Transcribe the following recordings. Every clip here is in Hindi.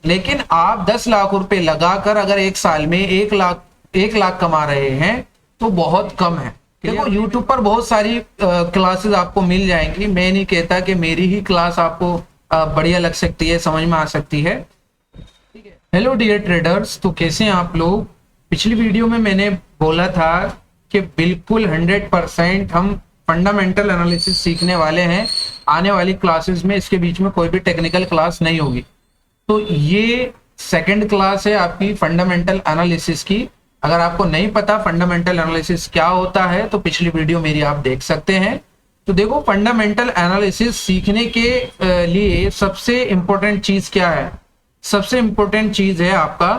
लेकिन आप 10 लाख रुपए लगाकर अगर एक साल में 1 लाख कमा रहे हैं तो बहुत कम है। देखो YouTube पर बहुत सारी क्लासेस आपको मिल जाएंगी। मैं नहीं कहता कि मेरी ही क्लास आपको बढ़िया लग सकती है, समझ में आ सकती है। ठीक है। हेलो डियर ट्रेडर्स, तो कैसे हैं आप लोग। पिछली वीडियो में मैंने बोला था कि बिल्कुल 100% हम फंडामेंटल एनालिसिस सीखने वाले हैं आने वाली क्लासेस में। इसके बीच में कोई भी टेक्निकल क्लास नहीं होगी। तो ये सेकंड क्लास है आपकी फंडामेंटल एनालिसिस की। अगर आपको नहीं पता फंडामेंटल एनालिसिस क्या होता है तो पिछली वीडियो मेरी आप देख सकते हैं। तो देखो, फंडामेंटल एनालिसिस सीखने के लिए सबसे इंपॉर्टेंट चीज क्या है। सबसे इंपॉर्टेंट चीज है आपका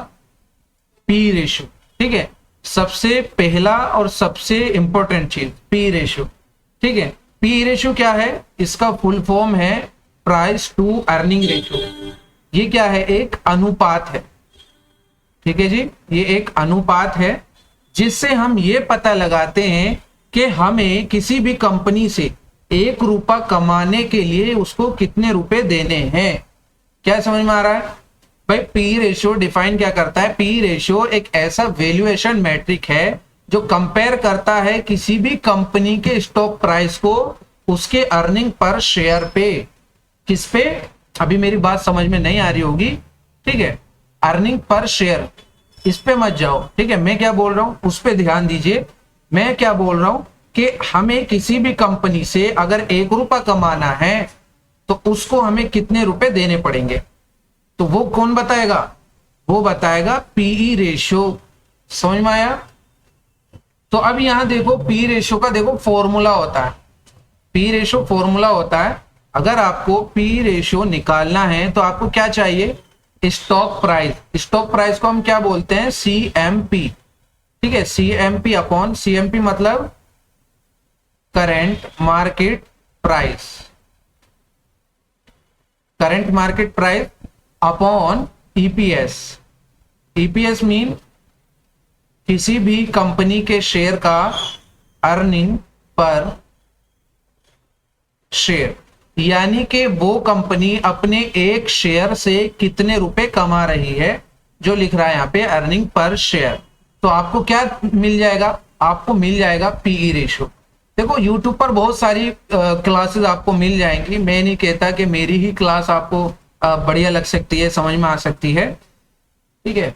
पी रेशियो। ठीक है, सबसे पहला और सबसे इंपॉर्टेंट चीज पी रेशियो। ठीक है, पी रेशियो क्या है, इसका फुल फॉर्म है प्राइस टू अर्निंग रेशियो। ये क्या है, एक अनुपात है। ठीक है जी, ये एक अनुपात है जिससे हम ये पता लगाते हैं कि हमें किसी भी कंपनी से 1 रुपया कमाने के लिए उसको कितने रुपए देने हैं। क्या समझ में आ रहा है भाई। पी रेशियो डिफाइन क्या करता है। पी रेशियो एक ऐसा वैल्यूएशन मैट्रिक है जो कंपेयर करता है किसी भी कंपनी के स्टॉक प्राइस को उसके अर्निंग पर शेयर पे। किस पे, अभी मेरी बात समझ में नहीं आ रही होगी। ठीक है, अर्निंग पर शेयर, इस पे मत जाओ। ठीक है, मैं क्या बोल रहा हूं उस पे ध्यान दीजिए। मैं क्या बोल रहा हूं कि हमें किसी भी कंपनी से अगर 1 रुपया कमाना है तो उसको हमें कितने रुपए देने पड़ेंगे, तो वो कौन बताएगा, वो बताएगा पीई रेशियो। समझ में आया। तो अब यहां देखो, पी रेशियो का देखो फॉर्मूला होता है। पी रेशियो फॉर्मूला होता है। अगर आपको पी रेशियो निकालना है तो आपको क्या चाहिए, स्टॉक प्राइस। स्टॉक प्राइस को हम क्या बोलते हैं, CMP। ठीक है, CMP अपॉन CMP मतलब current market price. Current market price upon EPS। EPS mean किसी भी कंपनी के शेयर का अर्निंग पर शेयर, यानी कि वो कंपनी अपने एक शेयर से कितने रुपए कमा रही है, जो लिख रहा है यहाँ पे अर्निंग पर शेयर। तो आपको क्या मिल जाएगा, आपको मिल जाएगा पीई रेशियो। देखो YouTube पर बहुत सारी क्लासेस आपको मिल जाएंगी। मैं नहीं कहता कि मेरी ही क्लास आपको बढ़िया लग सकती है, समझ में आ सकती है। ठीक है,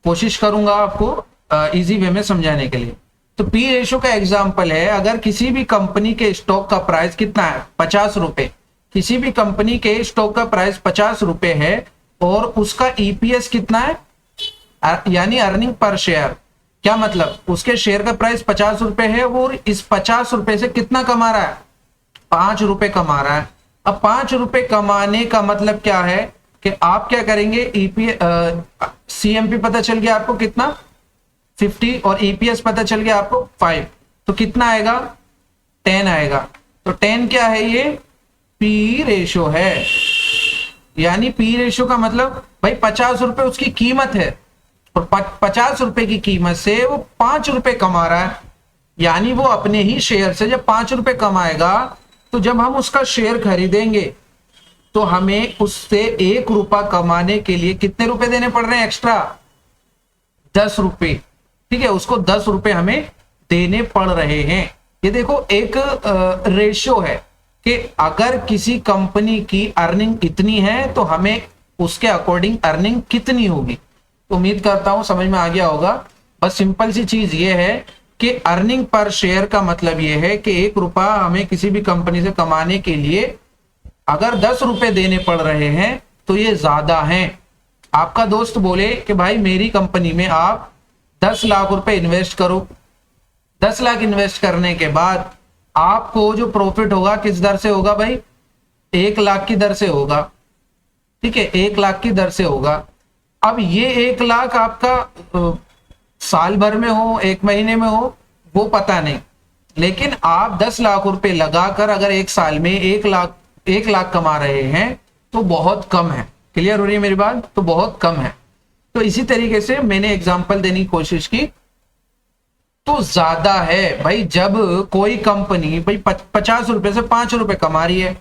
कोशिश करूंगा आपको इजी वे में समझाने के लिए। तो पी रेशियो का एग्जांपल है, अगर किसी भी कंपनी के स्टॉक का प्राइस कितना है, 50 रुपए। किसी भी कंपनी के स्टॉक का प्राइस 50 रुपए है और उसका EPS कितना है, यानी अर्निंग पर शेयर। क्या मतलब, उसके शेयर का प्राइस 50 रुपए है और इस 50 रुपए से कितना कमा रहा है, 5 रुपए कमा रहा है। अब 5 रुपए कमाने का मतलब क्या है कि आप क्या करेंगे, CMP पता चल गया आपको कितना, 50, और EPS पता चल गया आपको 5, तो कितना आएगा, 10 आएगा। तो 10 क्या है, ये पी रेशियो है। यानी पी रेशियो का मतलब भाई 50 रुपए उसकी कीमत है और 50 रुपए की कीमत से वो 5 रुपए कमा रहा है। यानी वो अपने ही शेयर से जब 5 रुपए कमाएगा तो जब हम उसका शेयर खरीदेंगे तो हमें उससे 1 रुपया कमाने के लिए कितने रुपए देने पड़ रहे हैं एक्स्ट्रा, 10 रुपए। ठीक है, उसको 10 रुपए हमें देने पड़ रहे हैं। ये देखो एक रेशियो है कि अगर किसी कंपनी की अर्निंग इतनी है तो हमें उसके अकॉर्डिंग अर्निंग कितनी होगी। तो उम्मीद करता हूं समझ में आ गया होगा। बस सिंपल सी चीज ये है कि अर्निंग पर शेयर का मतलब ये है कि 1 रुपया हमें किसी भी कंपनी से कमाने के लिए अगर 10 रुपए देने पड़ रहे हैं तो ये ज्यादा हैं। आपका दोस्त बोले कि भाई मेरी कंपनी में आप 10 लाख रुपए इन्वेस्ट करो। 10 लाख इन्वेस्ट करने के बाद आपको जो प्रॉफिट होगा किस दर से होगा भाई, 1 लाख की दर से होगा। ठीक है, 1 लाख की दर से होगा। अब ये 1 लाख आपका साल भर में हो, 1 महीने में हो, वो पता नहीं, लेकिन आप 10 लाख रुपए लगाकर अगर एक साल में 1 लाख कमा रहे हैं तो बहुत कम है। क्लियर हो रही है मेरी बात, तो बहुत कम है। तो इसी तरीके से मैंने एग्जांपल देने की कोशिश की तो ज्यादा है भाई। जब कोई कंपनी भाई 50 रुपए से 5 रुपए कमा रही है,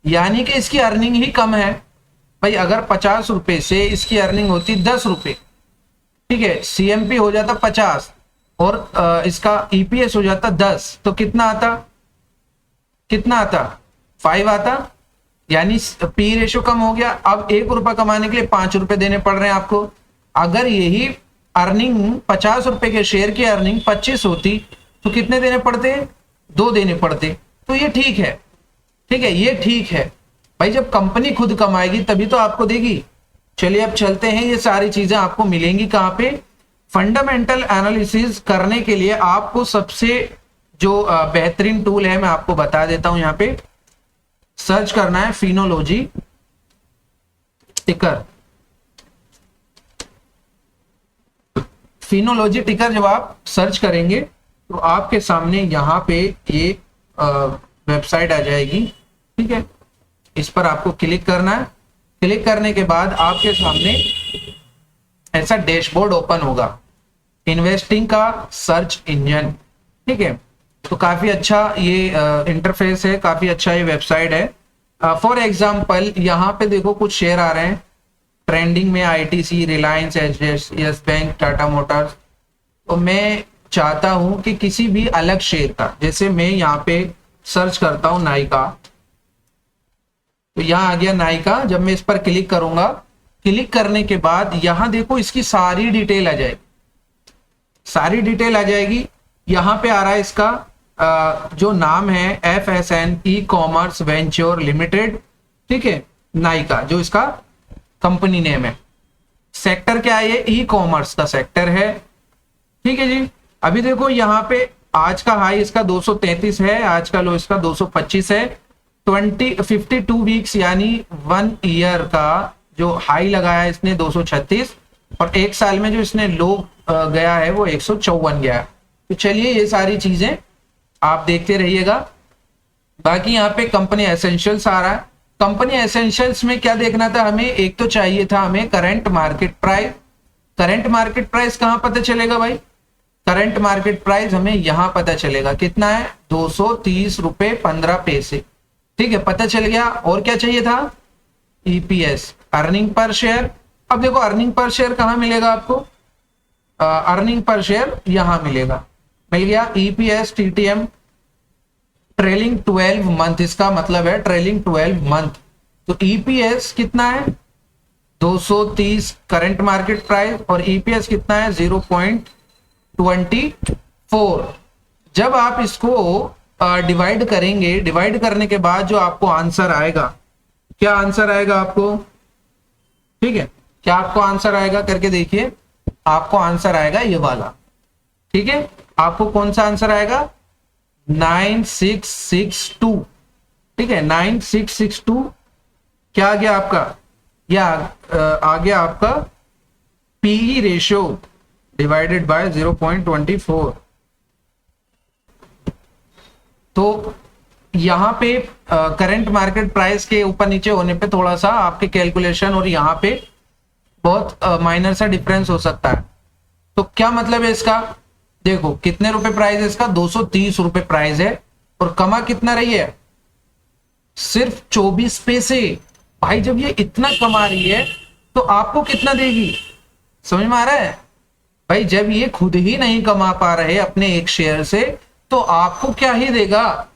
यानी कि इसकी अर्निंग ही कम है। भाई अगर 50 रुपए से इसकी अर्निंग होती 10 रुपए, ठीक है, सीएमपी हो जाता 50 और इसका ईपीएस हो जाता 10, तो कितना आता, कितना आता, 5 आता, यानी पी रेशो कम हो गया। अब 1 रुपया कमाने के लिए 5 रुपए देने पड़ रहे हैं आपको। अगर यही अर्निंग 50 रुपए के शेयर की अर्निंग 25 होती तो कितने देने पड़ते, 2 देने पड़ते। तो ये ठीक है, ठीक है, ये ठीक है भाई, जब कंपनी खुद कमाएगी तभी तो आपको देगी। चलिए अब चलते हैं, ये सारी चीजें आपको मिलेंगी कहां पे, फंडामेंटल एनालिसिस करने के लिए आपको सबसे जो बेहतरीन टूल है मैं आपको बता देता हूं। यहां पे सर्च करना है फिनोलॉजी टिकर। फिनोलॉजी टिकर जब आप सर्च करेंगे तो आपके सामने यहां पे ये वेबसाइट आ जाएगी, ठीक है। इस पर आपको क्लिक करना है। क्लिक करने के बाद आपके सामने ऐसा डैशबोर्ड ओपन होगा, इन्वेस्टिंग का सर्च इंजन, ठीक है। तो काफी अच्छा ये इंटरफेस है, काफी अच्छा ये वेबसाइट है। फॉर एग्जांपल यहाँ पे देखो कुछ शेयर आ रहे हैं ट्रेंडिंग में, ITC, Reliance, yes bank, Tata Motors. तो मैं चाहता हूं कि किसी भी अलग शेयर का, जैसे मैं यहाँ पे सर्च करता हूं नाइका, तो यहां आ गया नाइका। जब मैं इस पर क्लिक करूंगा, क्लिक करने के बाद यहां देखो इसकी सारी डिटेल आ जाएगी, सारी डिटेल आ जाएगी। यहां पे आ रहा है इसका जो नाम है FSN e commerce venture limited, ठीक है, नाइका जो इसका कंपनी नेम है। सेक्टर क्या है, ये ई कॉमर्स का सेक्टर है, ठीक है जी। अभी देखो यहाँ पे आज का हाई इसका 233 है, आज का लो इसका 225 है। 52 वीक्स यानी 1 ईयर का जो हाई लगाया है इसने 236, और 1 साल में जो इसने लो गया है वो 154 गया है। तो चलिए ये सारी चीजें आप देखते रहिएगा। बाकी यहाँ पे कंपनी एसेंशियल्स आ रहा है। कंपनी एसेंशियल्स में क्या देखना था हमें, एक तो चाहिए था हमें current market price. Current market price कहां पता चलेगा भाई, करंट मार्केट प्राइस हमें यहां पता चलेगा, कितना है 230 रुपए 15 पैसे, ठीक है, पता चल गया। और क्या चाहिए था, ईपीएस, अर्निंग पर शेयर। अब देखो अर्निंग पर शेयर कहां मिलेगा आपको, अर्निंग पर शेयर यहां मिलेगा, मिल गया। ईपीएस टीटीएम ट्रेलिंग 12 मंथ, इसका मतलब है ट्रेलिंग 12 मंथ। तो ईपीएस कितना है 230 करंट मार्केट प्राइस, और ईपीएस कितना है 0.24। जब आप इसको डिवाइड करेंगे, डिवाइड करने के बाद जो आपको आंसर आएगा, क्या आंसर आएगा आपको, ठीक है, क्या आपको आंसर आएगा करके देखिए। आपको आंसर आएगा ये वाला, ठीक है। आपको कौन सा आंसर आएगा, 9662, ठीक है, 9662। क्या आ गया आपका, या आ गया आपका पीई रेशियो डिवाइडेड बाय 0.24। तो यहां पे करंट मार्केट प्राइस के ऊपर नीचे होने पे थोड़ा सा आपके कैलकुलेशन और यहां पे बहुत माइनर सा डिफरेंस हो सकता है। तो क्या मतलब है इसका, देखो कितने रुपए प्राइस है इसका, 230 रुपए प्राइस है, और कमा कितना रही है, सिर्फ 24 पैसे। भाई जब ये इतना कमा रही है तो आपको कितना देगी, समझ में आ रहा है भाई। जब ये खुद ही नहीं कमा पा रहे अपने एक शेयर से, तो आपको क्या ही देगा।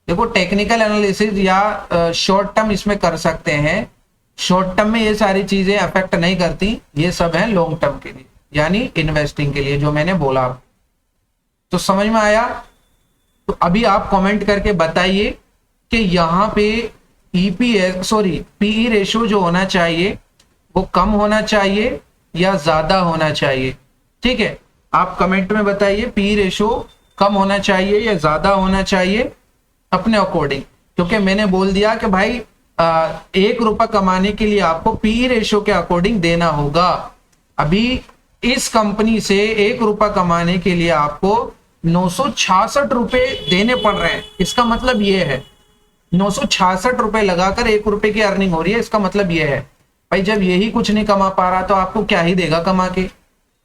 देखो टेक्निकल एनालिसिस या शॉर्ट टर्म इसमें कर सकते हैं, शॉर्ट टर्म में ये सारी चीजें अफेक्ट नहीं करती, ये सब है लॉन्ग टर्म के लिए, यानी इन्वेस्टिंग के लिए, जो मैंने बोला। तो समझ में आया। तो अभी आप कमेंट करके बताइए कि यहाँ पे ईपीएस पीई रेशियो जो होना चाहिए वो कम होना चाहिए या ज्यादा होना चाहिए, ठीक है। आप कमेंट में बताइए पीई रेशियो कम होना चाहिए या ज्यादा होना चाहिए अपने अकॉर्डिंग, क्योंकि मैंने बोल दिया कि भाई 1 रुपया कमाने के लिए आपको पीई रेशियो के अकॉर्डिंग देना होगा। अभी इस कंपनी से 1 रुपया कमाने के लिए आपको 966 रुपए देने पड़ रहे हैं। इसका मतलब ये है 966 रुपए लगाकर 1 रुपए की अर्निंग हो रही है। इसका मतलब ये है भाई जब यही कुछ नहीं कमा पा रहा तो आपको क्या ही देगा कमा के।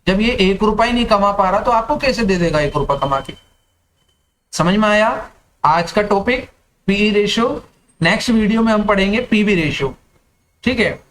जब ये 1 रुपया ही नहीं कमा पा रहा तो आपको कैसे दे देगा 1 रुपया कमा के। समझ में आया आज का topic PE ratio. Next video में हम पढ़ेंगे पीवी रेशियो। ठीक है।